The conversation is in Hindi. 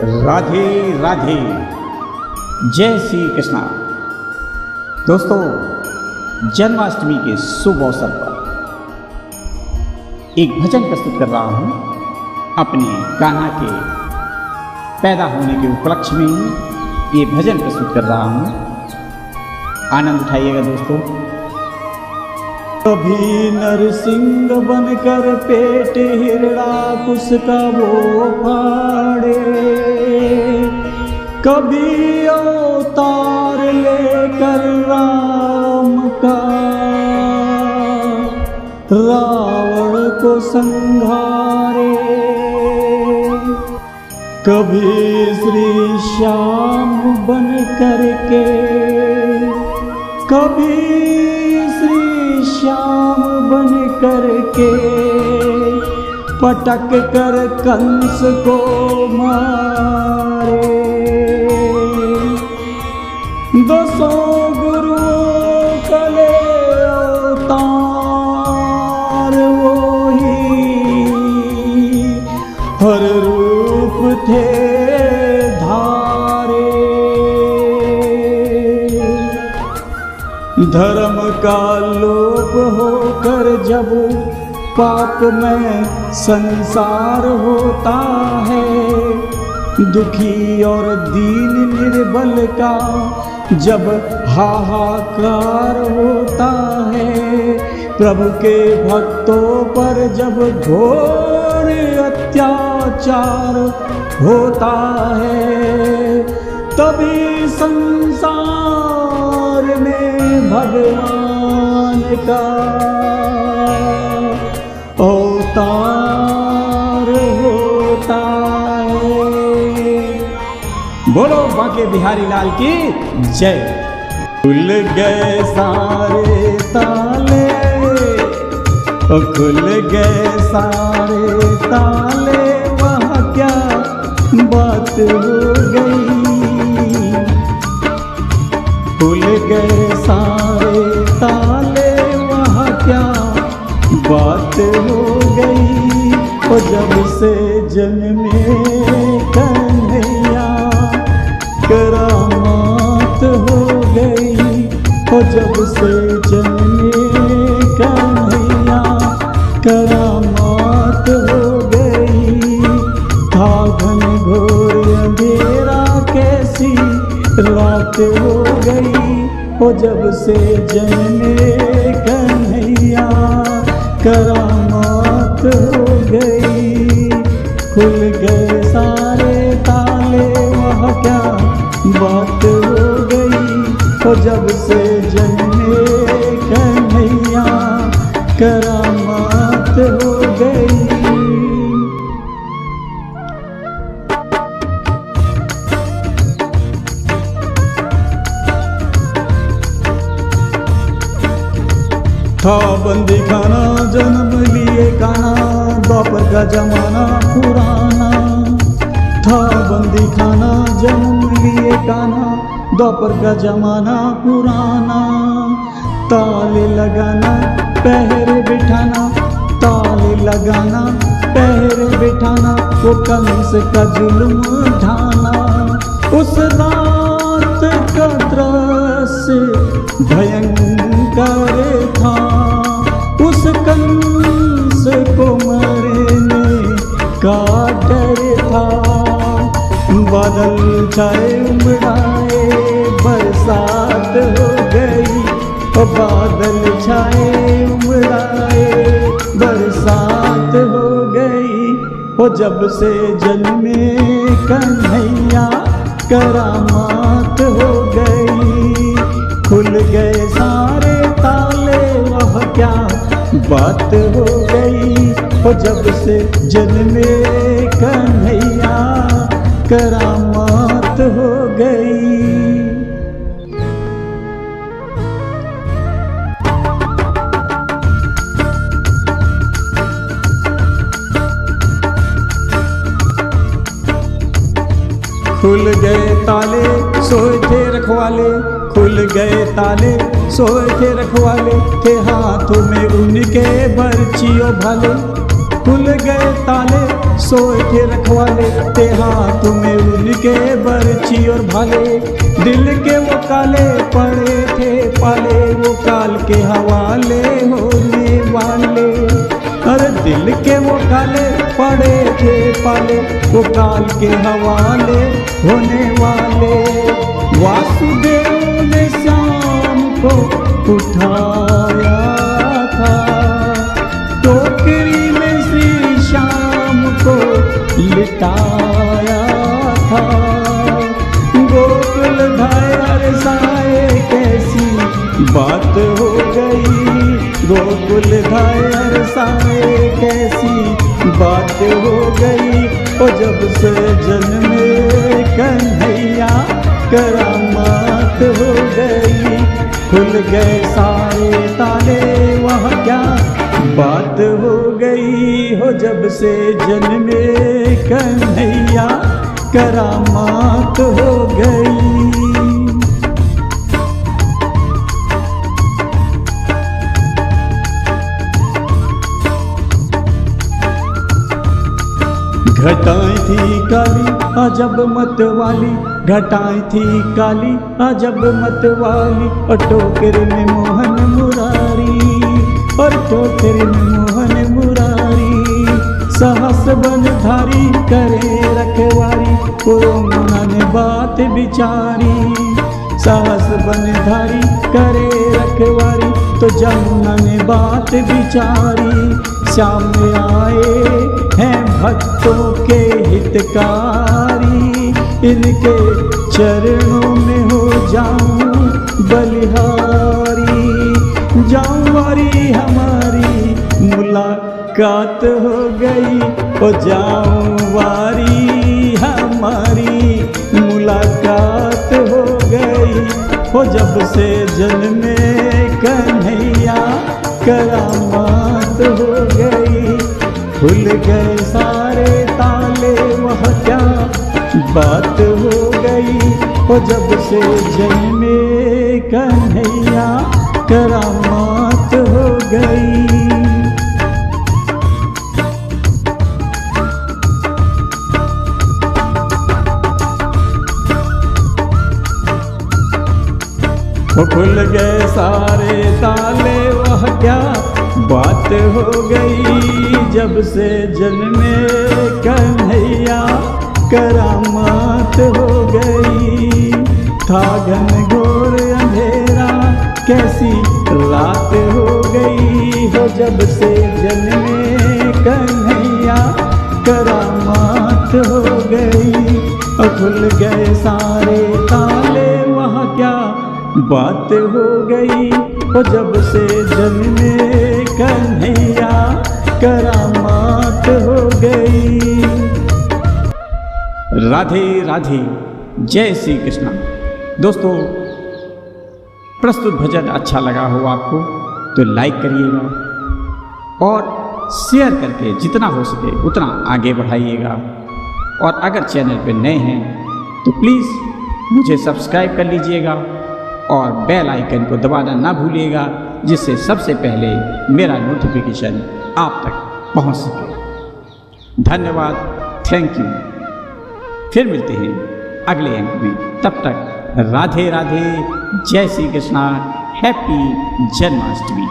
राधे राधे, जय श्री कृष्णा। दोस्तों, जन्माष्टमी के शुभ अवसर पर एक भजन प्रस्तुत कर रहा हूँ। अपने कान्हा के पैदा होने के उपलक्ष्य में ये भजन प्रस्तुत कर रहा हूँ। आनंद उठाइएगा दोस्तों। कभी नरसिंह बनकर पेट हिरणाकुश का वो फाड़े, कभी अवतार लेकर राम का रावण को संहारे, कभी श्री श्याम बन करके, कभी श्याम बन करके पटक कर कंस को मारे। दसों गुरुओं कले अवतार वो ही हर रूप थे धारे। धर्म का लोप होकर जब पाप में संसार होता है, दुखी और दीन निर्बल का जब हाहाकार होता है, प्रभु के भक्तों पर जब घोर अत्याचार होता है, तभी संसार में भगवान का अवतार होता है। बोलो बांके बिहारी लाल की जय। खुल गए सारे ताले, खुल गए सारे ताले, वहाँ क्या बात हो गई। खुल गए सारे ताले, वहाँ क्या बात हो गई। और जब से जन्मे कन्हैया करामात हो गई। और जब से जन्मे कन्हैया करामात हो गई। था घनघोर अंधेरा कैसी रात हो गई। और जब से जन्मे कन्हैया करामात हो गई। खुल गए सारे ताले, वह क्या बात हो गई। और जब से जन्मे कन्हैया करामात हो गई। था बंदी खाना जन्म लिए काना, द्वापर का जमाना पुराना। था बंदी खाना जन्म लिए काना, द्वापर का जमाना पुराना। ताले लगाना पहरे बिठाना, ताले लगाना पहरे बिठाना, वो कंस का जुल्म ढाना। उस रात का दृश्य भयंकर था, उस कंस को मरने का डर था। बादल छाए उमड़ाए, बरसात हो गई। और बादल छाए उमड़ाए, बरसात हो गई। और जब से जन्मे कन्हैया करामात हो गई। खुल गए सारे ताले, वह क्या बात हो गई। और जब से जन्मे कन्हैया करामात हो गई। खुल गए ताले, सोए थे रखवाले। खुल गए ताले, सोए थे रखवाले, थे हाथों में उनके बर्चियों भाले। खुल गए ताले, सोए के रखवाले ते हाथ में उनके बरछी और भाले। दिल के वो काले पड़े थे पाले, वो काल के हवाले होने वाले। अरे दिल के वो काले पड़े थे पाले, वो काल के हवाले होने वाले। वासुदेव ने श्याम को उठाया था, टोकरी में श्री श्याम को लिटाया था। गोकुल धायर साए कैसी बात हो गई, गोकुल धायर साए कैसी बात हो गई। और जब से जन्मे कन्हैया करामात हो गई, खुल गए सारे ताले वह क्या बात हो गई। हो जब से जन्मे कन्हैया करामात हो गई। घटाएं थी काली अजब मत वाली, घटाएं थी काली अजब मत वाली। और टोकरी में मोहन मुरारी, और टोकरी में मोहन मुरारी। सहस बन धारी करे रखवारी, कोरोना ने बात बिचारी। सहस बन धारी करे रखवारी, तो जमुना ने बात बिचारी। श्याम आए हैं भक्तों के हितकारी, इनके चरणों में हो जाऊं बलिहारी। जाऊं वारी हमारी मुलाकात हो गई, ओ जाऊं वारी हमारी मुलाकात हो गई। हो जब से जन्मे कन्हैया करामात हो गई, खुल गए सारे ताले वह क्या बात हो गई। हो जब से जन्मे कन्हैया करामात हो गई। वो खुल गए सारे ताले वह क्या बात हो गई। जब से जन्मे कन्हैया करामात हो गई। था घनघोर अंधेरा कैसी रात हो गई। हो जब से जन्मे कन्हैया करामात हो गई। खुल गए सारे ताले वह क्या बात हो गई। और जब से जन्मे कन्हैया करामात हो गई। राधे राधे, जय श्री कृष्ण। दोस्तों, प्रस्तुत भजन अच्छा लगा हो आपको तो लाइक करिएगा और शेयर करके जितना हो सके उतना आगे बढ़ाइएगा। और अगर चैनल पर नए हैं तो प्लीज़ मुझे सब्सक्राइब कर लीजिएगा और बेल आइकन को दबाना ना भूलिएगा, जिससे सबसे पहले मेरा नोटिफिकेशन आप तक पहुंच सके। धन्यवाद, थैंक यू। फिर मिलते हैं अगले अंक में, तब तक राधे राधे, जय श्री कृष्णा, हैप्पी जन्माष्टमी।